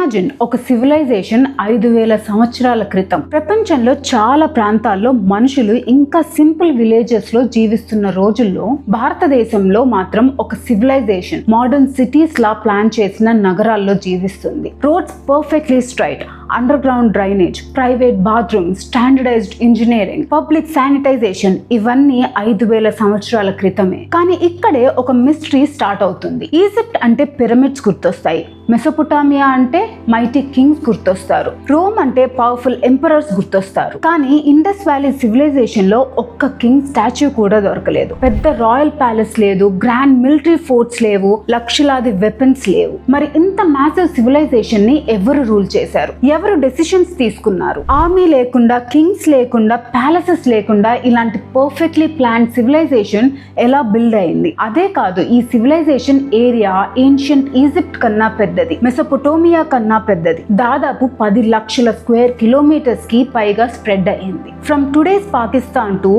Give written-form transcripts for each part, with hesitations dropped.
Imagine ఒక civilisation 5000 సంవత్సరాల క్రితం ప్రపంచంలో చాలా ప్రాంతాల్లో మనుషులు ఇంకా సింపుల్ విలేజెస్ లో జీవిస్తున్న రోజుల్లో భారతదేశంలో మాత్రం ఒక సివిలైజేషన్ మోడర్న్ సిటీస్ లా ప్లాన్ చేసిన నగరాల్లో జీవిస్తుంది. Roads perfectly straight, underground drainage, private bathrooms, standardized engineering, public sanitization ఇవన్నీ 5000 సంవత్సరాల క్రితమే. కానీ ఇక్కడే ఒక మిస్టరీ స్టార్ట్ అవుతుంది. ఈజిప్ట్ అంటే పిరమిడ్స్ గుర్తొస్తాయి, మెసోపొటామియా అంటే మైటీ కింగ్స్ గుర్తొస్తారు, రోమ్ అంటే పవర్ఫుల్ ఎంపరర్స్ గుర్తొస్తారు. కానీ ఇండస్ వ్యాలీ సివిలైజేషన్ లో ఒక్క కింగ్ స్టాచ్యూ కూడా దొరకలేదు. పెద్ద రాయల్ ప్యాలెస్ లేదు, గ్రాండ్ మిలిటరీ ఫోర్ట్స్ లేవు, లక్షలాది వెపన్స్ లేవు. మరి ఇంత మ్యాసివ్ సివిలైజేషన్ ని ఎవరు రూల్ చేశారు? ఎవరు డెసిషన్స్ తీసుకున్నారు? ఆర్మీ లేకుండా, కింగ్స్ లేకుండా, ప్యాలెసెస్ లేకుండా ఇలాంటి పర్ఫెక్ట్లీ ప్లాన్డ్ సివిలైజేషన్ ఎలా బిల్డ్ అయింది? అదే కాదు, ఈ సివిలైజేషన్ ఏరియా ఏన్షియంట్ ఈజిప్ట్ కన్నా పెద్దది, మెసోపొటోమియా కన్నా పెద్దది. దాదాపు 10 లక్షల స్క్వేర్ కిలోమీటర్స్ కి పైగా స్ప్రెడ్ అయింది. From today's Pakistan to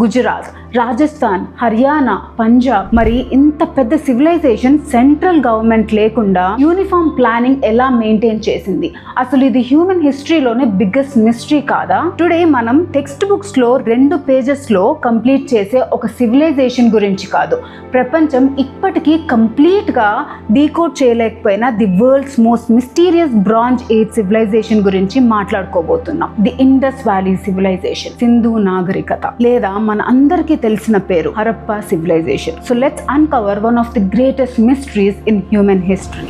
Gujarat, Rajasthan, Haryana, Punjab. మరి ఇంత పెద్ద సివిలైజేషన్ సెంట్రల్ గవర్నమెంట్ లేకుండా యూనిఫామ్ ప్లానింగ్ ఎలా మెయింటైన్ చేసింది? అసలు ఇది హ్యూమన్ హిస్టరీలోనే బిగ్గెస్ట్ మిస్టరీ కాదా? టుడే మనం టెక్స్ట్ బుక్స్ లో 2 పేజెస్ లో కంప్లీట్ చేసే ఒక సివిలైజేషన్ గురించి కాదు, ప్రపంచం ఇప్పటికీ కంప్లీట్ గా డీకోడ్ చేయలేకపోయినా the world's most mysterious bronze age civilization గురించి మాట్లాడుకోబోతున్నాం. The Indus valley civilization, Sindhu నాగరికత, లేదా మన అందరికీ తెలిసిన పేరు Harappa civilization. So let's uncover one of the greatest mysteries in human history.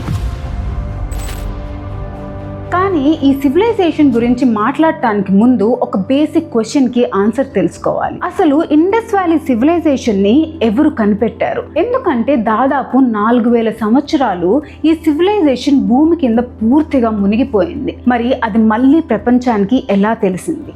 కానీ ఈ సివిలైజేషన్ గురించి మాట్లాడటానికి ముందు ఒక బేసిక్ క్వశ్చన్ కి ఆన్సర్ తెలుసుకోవాలి. అసలు ఇండస్ వ్యాలీ సివిలైజేషన్ ని ఎవరు కనిపెట్టారు? ఎందుకంటే దాదాపు 4000 సంవత్సరాలు ఈ సివిలైజేషన్ భూమి కింద పూర్తిగా మునిగిపోయింది. మరి అది మళ్ళీ ప్రపంచానికి ఎలా తెలిసింది?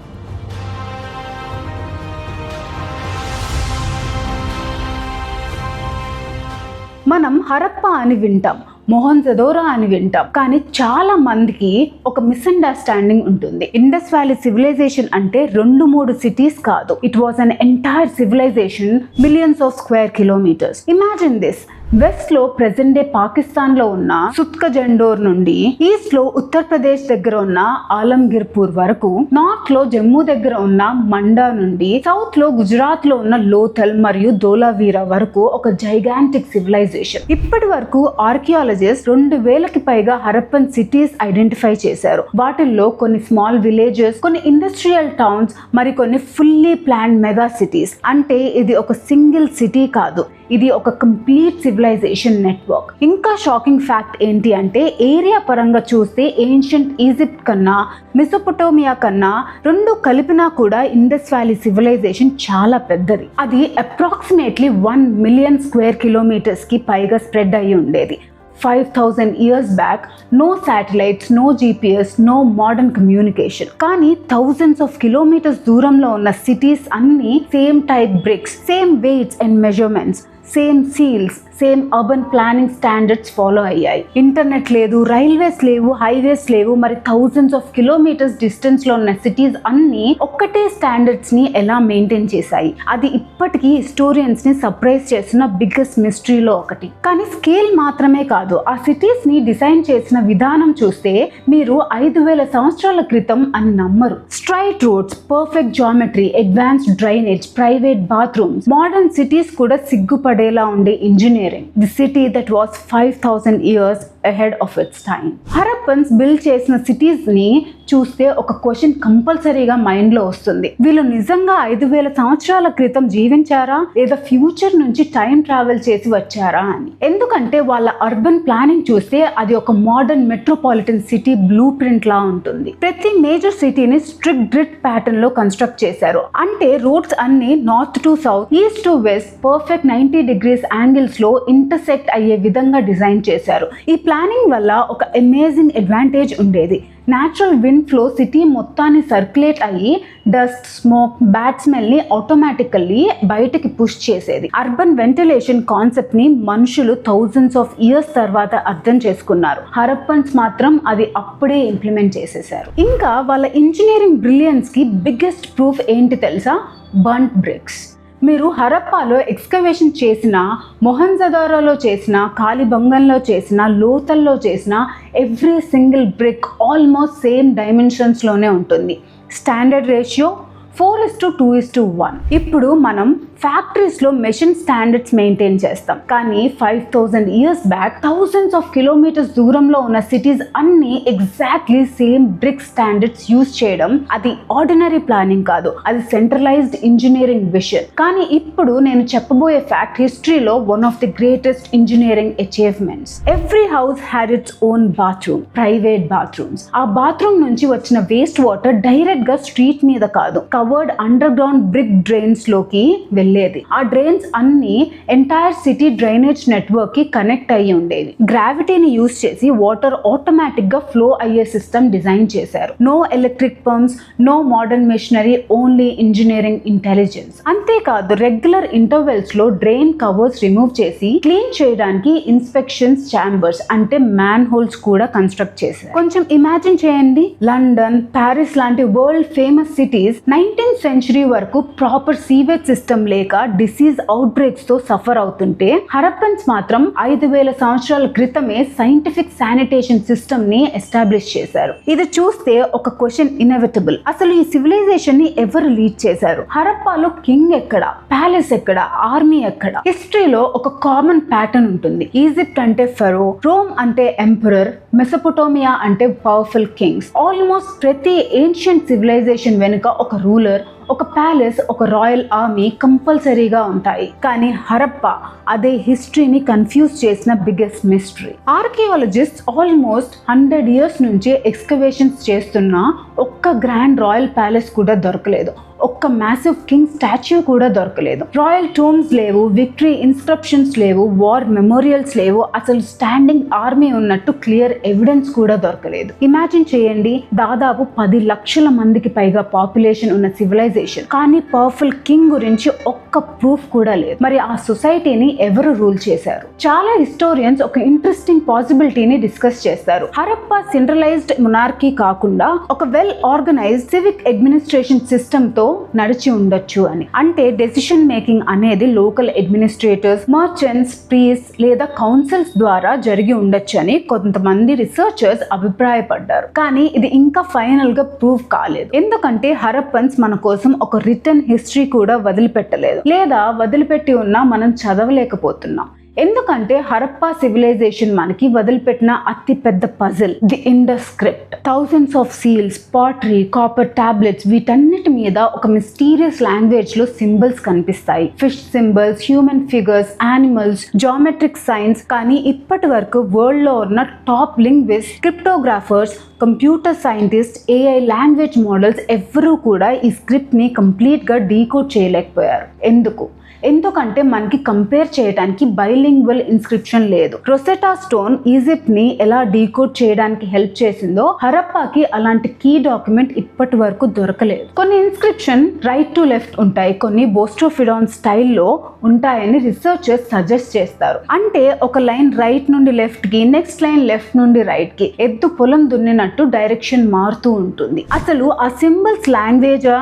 మనం హరప్పా అని వింటాం, మొహంజదోరో అని వింటాం, కానీ చాలా మందికి ఒక మిస్అండర్స్టాండింగ్ ఉంటుంది. ఇండస్ వ్యాలీ సివిలైజేషన్ అంటే 2-3 సిటీస్ కాదు, it was an entire civilisation, millions of square kilometres. Imagine this. West లో ప్రెసెంట్ డే పాకిస్తాన్ లో ఉన్న సుత్క జండోర్ నుండి, ఈస్ట్ లో ఉత్తరప్రదేశ్ దగ్గర ఉన్న ఆలంగిర్పూర్ వరకు, నార్త్ లో జమ్మూ దగ్గర ఉన్న మండా నుండి, సౌత్ లో గుజరాత్ లో ఉన్న లోథల్ మరియు ధోలావీరా వరకు ఒక జైగాంటిక్ సివిలైజేషన్. ఇప్పటి వరకు ఆర్కియాలజిస్ట్ 2000కి పైగా హరప్పన్ సిటీస్ ఐడెంటిఫై చేశారు. వాటిల్లో కొన్ని స్మాల్ విలేజెస్, కొన్ని ఇండస్ట్రియల్ టౌన్స్, మరి కొన్ని ఫుల్లీ ప్లాన్డ్ మెగా సిటీస్. అంటే ఇది ఒక సింగిల్ సిటీ కాదు, ఇది ఒక కంప్లీట్ సివిలైజేషన్ నెట్వర్క్. ఇంకా షాకింగ్ ఫ్యాక్ట్ ఏంటి అంటే, ఏరియా పరంగా చూస్తే ఏన్షియంట్ ఈజిప్ట్ కన్నా, మెసోపొటోమియా కన్నా 2 కలిపినా కూడా ఇండస్ వ్యాలీ సివిలైజేషన్ చాలా పెద్దది. అది అప్రాక్సిమేట్లీ 1 మిలియన్ స్క్వేర్ కిలోమీటర్స్ కి పైగా స్ప్రెడ్ అయ్యి ఉండేది. 5000 years back, no satellites, no GPS, no modern communication. కానీ thousands of kilometers దూరంలో ఉన్న సిటీస్ అన్ని same type bricks, same weights and measurements, same seals, same urban planning standards follow అయ్యాయి. Internet లేదు, రైల్వేస్ లేవు, హైవేస్ లేవు. మరి థౌజండ్స్ ఆఫ్ కిలోమీటర్స్ డిస్టెన్స్ లో ఉన్న సిటీస్ అన్ని ఒక్కటే స్టాండర్డ్స్ ని ఎలా మెయింటైన్ చేశాయి? అది ఇప్పటికీ హిస్టోరియన్స్ ని సర్ప్రైజ్ చేసిన బిగ్గెస్ట్ మిస్టరీలో ఒకటి. కానీ స్కేల్ మాత్రమే కాదు, ఆ సిటీస్ ని డిజైన్ చేసిన విధానం చూస్తే మీరు 5000 సంవత్సరాల క్రితం అని నమ్మరు. Straight roads, perfect geometry, advanced drainage, private bathrooms, modern cities కూడా సిగ్గుపడేలా ఉండే engineering. The city that was 5000 years ahead of its time. Harappans build చేసిన సిటీస్ ని చూస్తే ఒక క్వశ్చన్ కంపల్సరీగా మైండ్ లో వస్తుంది. వీళ్ళు నిజంగా 5000 సంవత్సరాల క్రితం జీవించారా, లేదా ఫ్యూచర్ నుంచి టైం ట్రావెల్ చేసి వచ్చారా అని. ఎందుకంటే వాళ్ళ అర్బన్ ప్లానింగ్ చూస్తే అది ఒక modern metropolitan city blueprint లా ఉంటుంది. ప్రతి మేజర్ సిటీని స్ట్రిక్ట్ గ్రిడ్ ప్యాటర్న్ లో కన్స్ట్రక్ట్ చేశారు. అంటే రోడ్స్ అన్ని north to south, east to west perfect 90 degrees angles లో ఇంటర్సెక్ట్ అయ్యే విధంగా డిజైన్ చేశారు. ఈ ప్లానింగ్ వల్ల ఒక అమేజింగ్ అడ్వాంటేజ్ ఉండేది. న్యాచురల్ విండ్ ఫ్లో సిటీ మొత్తాన్ని సర్క్యులేట్ అయ్యి డస్ట్, స్మోక్, బ్యాడ్ స్మెల్ ని ఆటోమేటికల్లీ బయటకి పుష్ చేసేది. అర్బన్ వెంటిలేషన్ కాన్సెప్ట్ ని మనుషులు థౌజండ్స్ ఆఫ్ ఇయర్స్ తర్వాత అర్థం చేసుకున్నారు. హరప్పన్స్ మాత్రం అది అప్పుడే ఇంప్లిమెంట్ చేసేసారు. ఇంకా వాళ్ళ ఇంజనీరింగ్ బ్రిలియన్స్ కి బిగ్గెస్ట్ ప్రూఫ్ ఏంటి తెలుసా? Burnt bricks. మీరు హరప్పాలో ఎక్స్కవేషన్ చేసిన, మొహంజదారోలో చేసిన, కాలిబంగంలో చేసిన, లోతల్లో చేసిన every single brick almost same డైమెన్షన్స్లోనే ఉంటుంది. Standard ratio 4:2:1. ఇప్పుడు మనం ఫ్యాక్టరీస్లో మెషిన్ స్టాండర్డ్స్ మెయింటైన్ చేస్తాం, కానీ 5000 years back thousands of kilometers దూరంలో ఉన్న సిటీస్ అన్ని exactly same brick standards use చేయడం అది ఆర్డినరీ ప్లానింగ్ కాదు, అది సెంట్రలైజ్డ్ ఇంజనీరింగ్ విషన్. కానీ ఇప్పుడు నేను చెప్పబోయే ఫ్యాక్ట్ హిస్టరీలో one of the greatest engineering achievements. Every house had its own bathroom, private bathrooms. ఆ బాత్రూమ్ నుంచి వచ్చిన వేస్ట్ వాటర్ డైరెక్ట్ గా స్ట్రీట్ మీద కాదు, covered underground brick drains లోకి వెళ్ళేది. ఆ డ్రైన్స్ అన్ని ఎంటైర్ సిటీ డ్రైనేజ్ నెట్వర్క్ కి కనెక్ట్ అయ్యి ఉండేవి. గ్రావిటీని యూజ్ చేసి వాటర్ ఆటోమేటిక్ గా ఫ్లో అయ్యే సిస్టమ్ డిజైన్ చేశారు. No electric pumps, no modern machinery, only engineering intelligence. అంతేకాదు రెగ్యులర్ ఇంటర్వెల్స్ లో డ్రైన్ కవర్స్ రిమూవ్ చేసి క్లీన్ చేయడానికి ఇన్స్పెక్షన్స్ ఛాంబర్స్ అంటే మ్యాన్ హోల్స్ కూడా కన్స్ట్రక్ట్ చేశారు. కొంచెం ఇమాజిన్ చేయండి, లండన్, ప్యారిస్ లాంటి world famous cities 19th century వరకు ప్రాపర్ సీవేజ్ సిస్టమ్ లేక డిసీజ్ అవుట్ బ్రేక్స్ తో సఫర్ అవుతుంటే హరప్పన్స్ మాత్రం 5000 సంవత్సరాల క్రితమే సైంటిఫిక్ శానిటేషన్ సిస్టమ్ ని ఎస్టాబ్లిష్ చేశారు. ఇది చూస్తే ఒక క్వశ్చన్ ఇన్ఎవిటబుల్, అసలు ఈ సివిలైజేషన్ ని ఎవరు లీడ్ చేశారు? హరప్పాలో కింగ్ ఎక్కడ, ప్యాలెస్ ఎక్కడ, ఆర్మీ ఎక్కడ? హిస్టరీలో ఒక కామన్ ప్యాటర్న్ ఉంటుంది. ఈజిప్ట్ అంటే ఫెరో, రోమ్ అంటే ఎంపరర్, మెసోపొటోమియా అంటే పవర్ఫుల్ కింగ్స్. ఆల్మోస్ట్ ప్రతి ఏన్షియంట్ సివిలైజేషన్ వెనుక ఒక రూలర్, ఒక ప్యాలెస్, ఒక రాయల్ ఆర్మీ కంపల్సరీగా ఉంటాయి. కానీ హరప్పా అదే హిస్టరీని కన్ఫ్యూజ్ చేసిన biggest mystery. Archaeologist almost 100 years నుంచి ఎక్స్కవేషన్స్ చేస్తున్నా ఒక్క గ్రాండ్ రాయల్ ప్యాలెస్ కూడా దొరకలేదు, ఒక్క మ్యాసివ్ కింగ్ స్టాచ్యూ కూడా దొరకలేదు. రాయల్ టూమ్స్ లేవు, విక్టరీ ఇన్స్క్రిప్షన్స్ లేవు, వార్ మెమోరియల్స్ లేవు, అసలు స్టాండింగ్ ఆర్మీ ఉన్నట్టు క్లియర్ ఎవిడెన్స్ కూడా దొరకలేదు. ఇమాజిన్ చేయండి, దాదాపు 10 లక్షల మందికి పైగా పాపులేషన్ ఉన్న సివిలైజేషన్, కానీ పవర్ఫుల్ కింగ్ గురించి ఒక్క ప్రూఫ్ కూడా లేదు. మరి ఆ సొసైటీని ఎవరు రూల్ చేశారు? చాలా హిస్టోరియన్స్ ఒక ఇంట్రెస్టింగ్ పాసిబిలిటీని డిస్కస్ చేస్తారు. హరప్పా సెంట్రలైజ్డ్ మొనార్కీ కాకుండా ఒక well organised civic administration system తో నడిచి ఉండొచ్చు అని. అంటే డెసిషన్ మేకింగ్ అనేది లోకల్ అడ్మినిస్ట్రేటర్స్, మర్చెంట్స్, ప్రీస్ లేదా కౌన్సిల్స్ ద్వారా జరిగి ఉండొచ్చు అని కొంతమంది రీసెర్చర్స్ అభిప్రాయపడ్డారు. కానీ ఇది ఇంకా ఫైనల్ గా ప్రూవ్ కాలేదు. ఎందుకంటే హరప్పన్స్ మన కోసం ఒక రిటర్న్ హిస్టరీ కూడా వదిలిపెట్టలేదు, లేదా వదిలిపెట్టి ఉన్నా మనం చదవలేకపోతున్నాం. ఎందుకంటే హరప్పా సివిలైజేషన్ మనకి వదిలిపెట్టిన అతి పెద్ద puzzle the Indus script. Thousands of seals, pottery, copper tablets, వీటన్నిటి మీద ఒక మిస్టీరియస్ లాంగ్వేజ్ లో సింబల్స్ కనిపిస్తాయి. Fish symbols, human figures, animals, geometric signs. కానీ ఇప్పటి వరకు వరల్డ్ లో ఉన్న top linguist, cryptographers, computer scientist, AI language models ఎవ్వరూ కూడా ఈ స్క్రిప్ట్ ని కంప్లీట్ గా డీకోడ్ చేయలేకపోయారు. ఎందుకంటే మనకి కంపేర్ చేయడానికి బైలింగ్వల్ ఇన్స్క్రిప్షన్ లేదు. రొసెటా స్టోన్ ఈజిప్ట్ ని ఎలా డీకోడ్ చేయడానికి హెల్ప్ చేసిందో హరప్పాకి అలాంటి కీ డాక్యుమెంట్ ఇప్పటి వరకు దొరకలేదు. కొన్ని ఇన్స్క్రిప్షన్ రైట్ టు లెఫ్ట్ ఉంటాయి, కొన్ని బోస్ట్రోఫిడాన్ స్టైల్లో ఉంటాయని రీసెర్చర్స్ సజెస్ట్ చేస్తారు. అంటే ఒక లైన్ రైట్ నుండి లెఫ్ట్ కి, నెక్స్ట్ లైన్ లెఫ్ట్ నుండి రైట్ కి, ఎద్దు పొలం దున్నినట్టు డైరెక్షన్ మారుతూ ఉంటుంది. అసలు ఆ సింబల్స్ లాంగ్వేజా,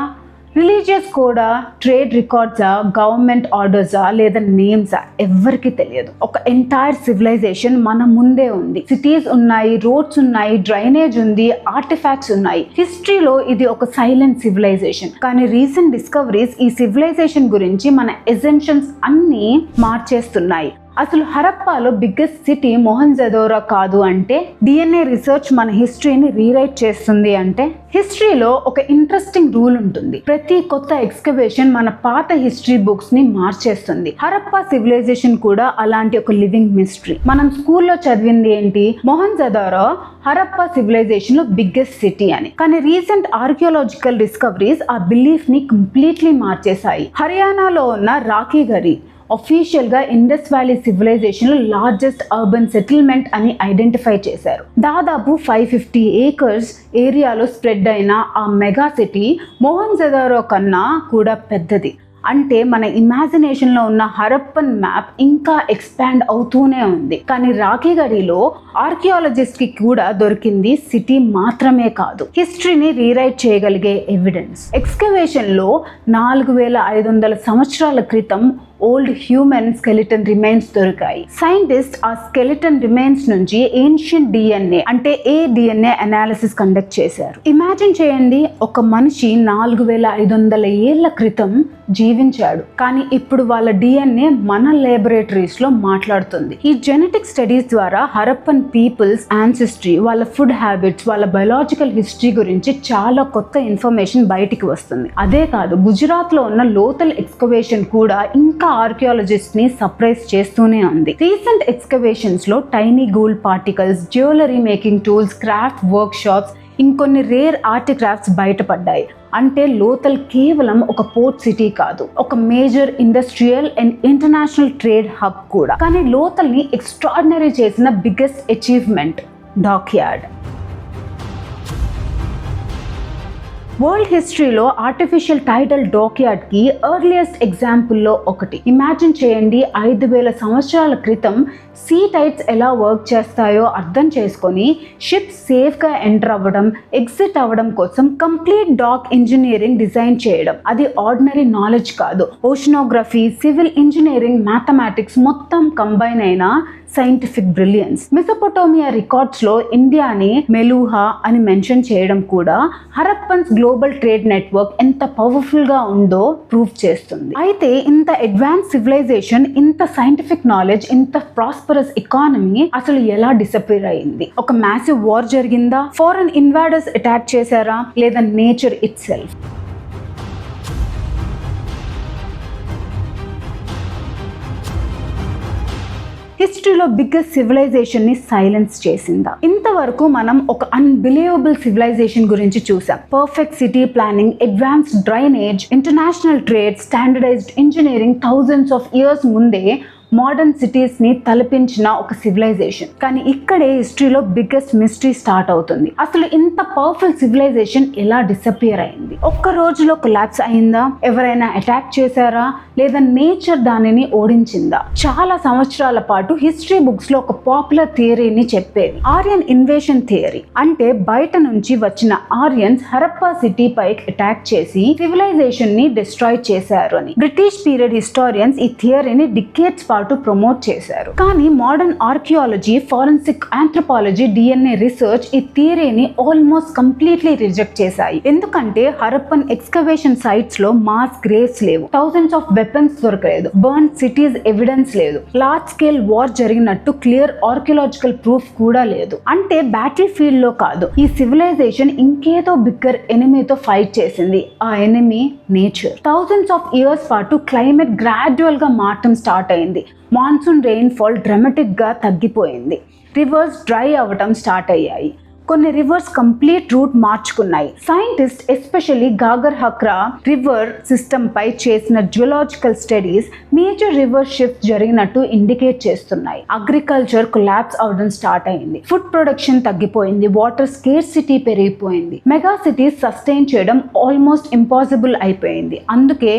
రిలీజియస్ కోడా, ట్రేడ్ రికార్డ్సా, గవర్నమెంట్ ఆర్డర్సా లేదా నేమ్సా ఎవ్వరికి తెలియదు. ఒక ఎంటైర్ సివిలైజేషన్ మన ముందే ఉంది. సిటీస్ ఉన్నాయి, రోడ్స్ ఉన్నాయి, డ్రైనేజ్ ఉంది, ఆర్టిఫాక్ట్స్ ఉన్నాయి. హిస్టరీలో ఇది ఒక సైలెంట్ సివిలైజేషన్. కానీ రీసెంట్ డిస్కవరీస్ ఈ సివిలైజేషన్ గురించి మన ఎజంప్షన్స్ అన్ని మార్చేస్తున్నాయి. అసలు హరప్పాలో బిగ్గెస్ట్ సిటీ మొహంజదోరో కాదు అంటే, డిఎన్ఏ రీసెర్చ్ మన హిస్టరీని రీరైట్ చేస్తుంది అంటే, హిస్టరీలో ఒక ఇంట్రెస్టింగ్ రూల్ ఉంటుంది. ప్రతి కొత్త ఎక్స్కవేషన్ మన పాత హిస్టరీ బుక్స్ ని మార్చేస్తుంది. హరప్పా సివిలైజేషన్ కూడా అలాంటి ఒక లివింగ్ మిస్టరీ. మనం స్కూల్లో చదివింది ఏంటి? మొహంజదోరో హరప్పా సివిలైజేషన్ లో బిగ్గెస్ట్ సిటీ అని. కానీ రీసెంట్ ఆర్కియాలజికల్ డిస్కవరీస్ ఆ బిలీఫ్ ని కంప్లీట్లీ మార్చేశాయి. హర్యానాలో ఉన్న రాఖీగరి అఫీషియల్ గా ఇండస్ వ్యాలీ సివిలైజేషన్ లో లార్జెస్ట్ అర్బన్ సెటిల్మెంట్ అని ఐడెంటిఫై చేశారు. దాదాపు 550 acres ఏరియాలో స్ప్రెడ్ అయిన ఆ మెగా సిటీ మొహంజదోరో కన్నా కూడా పెద్దది. అంటే మన ఇమాజినేషన్లో ఉన్న హరప్పన్ మ్యాప్ ఇంకా ఎక్స్పాండ్ అవుతూనే ఉంది. కానీ రాఖీగఢీలో ఆర్కియాలజిస్ట్కి కూడా దొరికింది సిటీ మాత్రమే కాదు, హిస్టరీని రీరైట్ చేయగలిగే ఎవిడెన్స్. ఎక్స్కవేషన్లో 4500 సంవత్సరాల క్రితం ఓల్డ్ హ్యూమన్ స్కెలిటన్ రిమైన్స్ దొరికాయి. సైంటిస్ట్ ఆ స్కెలిటన్ రిమైన్స్ నుంచి ఏన్షియంట్ డిఎన్ఏ అంటే DNA అనాలిసిస్ కండక్ట్ చేశారు. ఇమాజిన్ చేయండి, ఒక మనిషి 4500 ఏళ్ల క్రితం జీవించాడు, కానీ ఇప్పుడు వాళ్ళ DNA మన laboratories లో మాట్లాడుతుంది. ఈ జెనెటిక్ స్టడీస్ ద్వారా హరప్పన్ పీపుల్స్ యాన్సిస్ట్రీ, వాళ్ళ ఫుడ్ హ్యాబిట్స్, వాళ్ళ బయోలాజికల్ హిస్టరీ గురించి చాలా కొత్త ఇన్ఫర్మేషన్ బయటికి వస్తుంది. అదే కాదు, గుజరాత్ లో ఉన్న లోతల్ ఎక్స్కవేషన్ కూడా ఇంకా ఆర్కియాలజిస్ట్ ని సర్ప్రైజ్ చేస్తూనే ఉంది. రీసెంట్ ఎక్స్కవేషన్స్ లో tiny gold particles, jewellery making tools, craft work shops, ఇంకొన్ని రేర్ ఆర్టిక్రాఫ్ట్స్ బయటపడ్డాయి. అంటే లోతల్ కేవలం ఒక పోర్ట్ సిటీ కాదు, ఒక major industrial and international trade hub కూడా. కానీ లోతల్ని ఎక్స్ట్రాడినరీ చేసిన బిగ్గెస్ట్ అచీవ్మెంట్ డాక్యార్డ్. వరల్డ్ హిస్టరీలో ఆర్టిఫిషియల్ టైడల్ డాక్యార్డ్కి ఎర్లియస్ట్ ఎగ్జాంపుల్లో ఒకటి. ఇమాజిన్ చేయండి, 5000 సంవత్సరాల క్రితం సీ టైడ్స్ ఎలా వర్క్ చేస్తాయో అర్థం చేసుకొని షిప్స్ సేఫ్గా ఎంటర్ అవ్వడం, ఎగ్జిట్ అవ్వడం కోసం కంప్లీట్ డాక్ ఇంజనీరింగ్ డిజైన్ చేయడం. అది ఆర్డినరీ నాలెడ్జ్ కాదు, ఓషనోగ్రఫీ, సివిల్ ఇంజనీరింగ్, మ్యాథమెటిక్స్ మొత్తం కంబైన్ అయిన సైంటిఫిక్ బ్రిలియన్స్. మెసోపోటోమియా రికార్డ్స్ లో ఇండియాని మెలూహా అని మెన్షన్ చేయడం కూడా హరప్పన్స్ గ్లోబల్ ట్రేడ్ నెట్వర్క్ ఎంత పవర్ఫుల్ గా ఉందో ప్రూవ్ చేస్తుంది. అయితే ఇంత అడ్వాన్స్ సివిలైజేషన్, ఇంత సైంటిఫిక్ నాలెడ్జ్, ఇంత ప్రాస్పరస్ ఎకానమీ అసలు ఎలా డిసపియర్ అయింది? ఒక మ్యాసివ్ వార్ జరిగిందా? ఫారెన్ ఇన్వాడర్స్ అటాక్ చేశారా? లేదా నేచర్ ఇట్ సెల్ఫ్? హిస్టరీలో బిగ్గెస్ట్ సివిలైజేషన్ ని సైలెన్స్ చేసిందా? ఇంతవరకు మనం ఒక అన్బిలీవబుల్ సివిలైజేషన్ గురించి చూసాం. Perfect city planning, advanced drainage, international trade, standardised engineering, thousands of years ముందే మోడర్న్ సిటీస్ ని తలపించిన ఒక సివిలైజేషన్. కానీ ఇక్కడే హిస్టరీలో బిగ్గెస్ట్ మిస్టరీ స్టార్ట్ అవుతుంది. అసలు ఇంత పవర్ఫుల్ సివిలైజేషన్ ఎలా డిసపియర్ అయింది? ఒక్క రోజులో కొలాప్స్ అయిందా? ఎవరైనా అటాక్ చేశారా? లేదా నేచర్ దానిని ఓడించిందా? చాలా సంవత్సరాల పాటు హిస్టరీ బుక్స్ లో ఒక పాపులర్ థియరీని చెప్పేది, ఆర్యన్ ఇన్వేషన్ థియరీ. అంటే బయట నుంచి వచ్చిన ఆర్యన్స్ హరప్పా సిటీ పైకి అటాక్ చేసి సివిలైజేషన్ ని డిస్ట్రాయ్ చేశారు అని. బ్రిటిష్ పీరియడ్ హిస్టారియన్స్ ఈ థియరీని డికేట్స్ పాటు ప్రమోట్ చేశారు. కానీ modern archaeology, forensic anthropology, DNA research ఈ థియరీని ఆల్మోస్ట్ కంప్లీట్లీ రిజెక్ట్ చేశాయి. ఎందుకంటే హరప్పన్ ఎక్స్కవేషన్ సైట్స్ లో మాస్ గ్రేవ్స్ లేవు, థౌసండ్స్ ఆఫ్ వెపన్స్ దొరకలేదు, బర్న్ సిటీస్ ఎవిడెన్స్ లేదు, లార్జ్ స్కేల్ వార్ జరిగినట్టు క్లియర్ ఆర్కియాలజికల్ ప్రూఫ్ కూడా లేదు. అంటే బ్యాటిల్ ఫీల్డ్ లో కాదు, ఈ సివిలైజేషన్ ఇంకేదో బిగ్గర్ ఎనిమీతో ఫైట్ చేసింది. ఆ enemy nature. Thousands of years పాటు క్లైమేట్ గ్రాడ్యువల్ గా మారటం స్టార్ట్ అయింది. మాన్సూన్ రెయిన్ఫాల్ డ్రామాటిక్ గా తగ్గిపోయింది. రివర్స్ డ్రై అవ్వటం స్టార్ట్ అయ్యాయి. కొన్ని రివర్స్ కంప్లీట్ రూట్ మార్చుకున్నాయి. Scientist especially Ghaggar Hakra river system పై చేసిన geological studies major river shift జరిగినట్టు ఇండికేట్ చేస్తున్నాయి. అగ్రికల్చర్ కొలాప్స్ అవడం స్టార్ట్ అయింది. ఫుడ్ ప్రొడక్షన్ తగ్గిపోయింది. వాటర్ స్కేర్సిటీ పెరిగిపోయింది. మెగా సిటీస్ సస్టైన్ చేయడం ఆల్మోస్ట్ ఇంపాసిబుల్ అయిపోయింది. అందుకే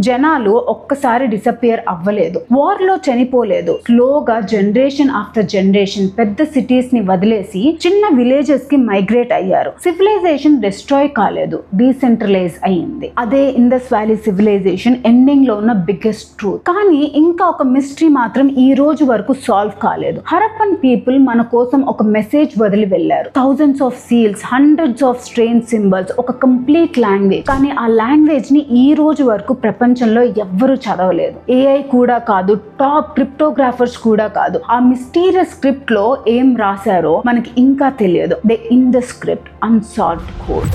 జనాలు ఒక్కసారి డిసపియర్ అవ్వలేదు, వార్ లో చనిపోలేదు. స్లోగా జనరేషన్ ఆఫ్టర్ జనరేషన్ పెద్ద సిటీస్ ని వదిలేసి చిన్న విలేజెస్ కి మైగ్రేట్ అయ్యారు. సివిలైజేషన్ డిస్ట్రాయ్ కాలేదు, డీసెంట్రలైజ్ అయ్యింది. అదే ఇండస్ వ్యాలీ సివిలైజేషన్ ఎండింగ్ లో ఉన్న బిగ్గెస్ట్ ట్రూత్. కానీ ఇంకా ఒక మిస్టరీ మాత్రం ఈ రోజు వరకు సాల్వ్ కాలేదు. హరప్పన్ పీపుల్ మన కోసం ఒక మెసేజ్ వదిలి వెళ్లారు. Thousands of seals, hundreds of strange symbols, ఒక కంప్లీట్ లాంగ్వేజ్. కానీ ఆ లాంగ్వేజ్ ని ఈ రోజు వరకు ప్రపంచంలో ఎవ్వరూ చదవలేదు. AI కూడా కాదు, టాప్ క్రిప్టోగ్రాఫర్స్ కూడా కాదు. ఆ మిస్టీరియస్ స్క్రిప్ట్ లో ఏం రాశారో మనకి ఇంకా తెలియదు. The Indus script, unsolved code.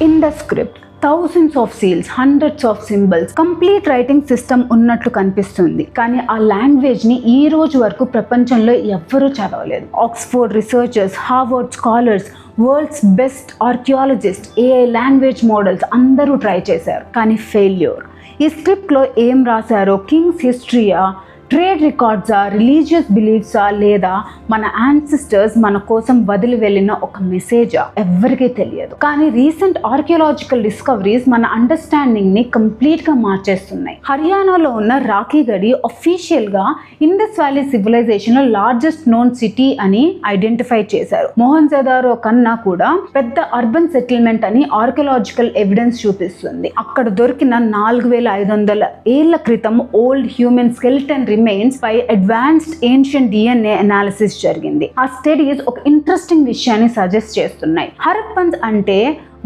Indus script, thousands of seals, hundreds of symbols, complete writing system ఉన్నట్లు కనిపిస్తుంది. కానీ ఆ లాంగ్వేజ్ ని ఈ రోజు వరకు ప్రపంచంలో ఎవ్వరూ చదవలేదు. Oxford researchers, Harvard scholars, world's best archaeologist, AI language models అందరూ ట్రై చేశారు, కానీ ఫెయిల్యూర్. ఈ స్క్రిప్ట్ లో ఏం రాశారో కింగ్స్ హిస్టరీయా ట్రేడ్ రికార్డ్సా, రిలీజియస్ బిలీఫ్సా, లేదా మన యాన్సిస్టర్స్ మన కోసం వదిలి వెళ్ళిన ఒక మెసేజా ఎవ్వరికీ తెలియదు. కానీ రీసెంట్ ఆర్కియాలజికల్ డిస్కవరీస్ మన అండర్స్టాండింగ్ ని కంప్లీట్ గా మార్చేస్తున్నాయి. హర్యానాలో ఉన్న రాఖీ గడి అఫీషియల్ గా ఇండస్ వ్యాలీ సివిలైజేషన్ లో లార్జెస్ట్ నోన్ సిటీ అని ఐడెంటిఫై చేశారు. మొహంజదారో కన్నా కూడా పెద్ద అర్బన్ సెటిల్మెంట్ అని ఆర్కియాలజికల్ ఎవిడెన్స్ చూపిస్తుంది. అక్కడ దొరికిన 4500 ఏళ్ల క్రితం ఓల్డ్ హ్యూమన్ స్కెలిటన్ రిమైన్స్ పై అడ్వాన్స్డ్ ఏన్షియంట్ DNA అనాలిసిస్ జరిగింది. ఆ స్టడీస్ ఒక ఇంట్రెస్టింగ్ విషయాన్ని సజెస్ట్ చేస్తున్నాయి. హరప్పన్స్ అంటే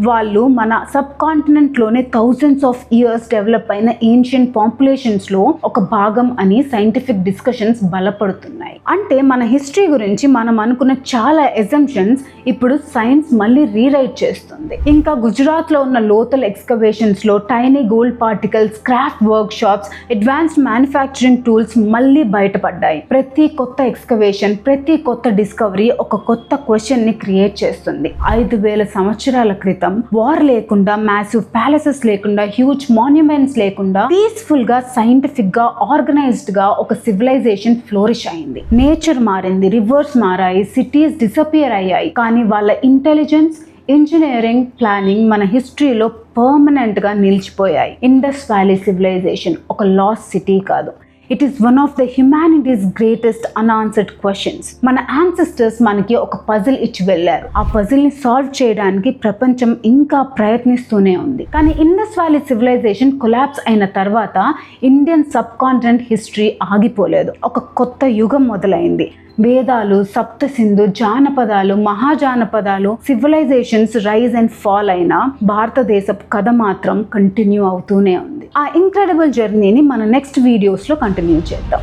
వాళ్ళు మన సబ్ కాంటినెంట్ లోనే థౌజండ్స్ ఆఫ్ ఇయర్స్ డెవలప్ అయిన ఏన్షియంట్ పాపులేషన్స్ లో ఒక భాగం అని సైంటిఫిక్ డిస్కషన్స్ బలపడుతున్నాయి. అంటే మన హిస్టరీ గురించి మనం అనుకున్న చాలా ఎజంప్షన్స్ ఇప్పుడు సైన్స్ మళ్ళీ రీరైట్ చేస్తుంది. ఇంకా గుజరాత్ లో ఉన్న లోతల్ ఎక్స్కవేషన్స్ లో tiny gold particles, craft work shops, advanced manufacturing tools మళ్ళీ బయటపడ్డాయి. ప్రతి కొత్త ఎక్స్కవేషన్, ప్రతి కొత్త డిస్కవరీ ఒక కొత్త క్వశ్చన్ ని క్రియేట్ చేస్తుంది. 5000 సంవత్సరాల క్రితం వార్ లేకుండా, మ్యాసివ్ ప్యాలెసెస్ లేకుండా, హ్యూజ్ మాన్యుమెంట్స్ లేకుండా పీస్ఫుల్ గా, సైంటిఫిక్ గా, ఆర్గనైజ్డ్ గా ఒక సివిలైజేషన్ ఫ్లోరిష్ అయింది. నేచర్ మారింది, రివర్స్ మారాయి, సిటీస్ డిసపియర్ అయ్యాయి. కానీ వాళ్ళ ఇంటెలిజెన్స్, ఇంజనీరింగ్, ప్లానింగ్ మన హిస్టరీలో పర్మనెంట్ గా నిలిచిపోయాయి. ఇండస్ వ్యాలీ సివిలైజేషన్ ఒక లాస్ట్ సిటీ కాదు. It is one of the humanities greatest unanswered questions. మన యాన్సిస్టర్స్ మనకి ఒక పజిల్ ఇచ్చి వెళ్ళారు. ఆ పజిల్ ని సాల్వ్ చేయడానికి ప్రపంచం ఇంకా ప్రయత్నిస్తూనే ఉంది. కానీ ఇండస్ వ్యాలీ సివిలైజేషన్ కొలాప్స్ అయిన తర్వాత ఇండియన్ సబ్ కాంటినెంట్ హిస్టరీ ఆగిపోలేదు. ఒక కొత్త యుగం మొదలైంది. వేదాలు, సప్త సింధు, జానపదాలు, మహాజానపదాలు, సివిలైజేషన్స్ రైజ్ అండ్ ఫాల్ అయిన భారతదేశపు కథ మాత్రం కంటిన్యూ అవుతూనే ఉంది. ఆ ఇంక్రెడిబుల్ జర్నీని మన నెక్స్ట్ వీడియోస్లో కంటిన్యూ చేద్దాం.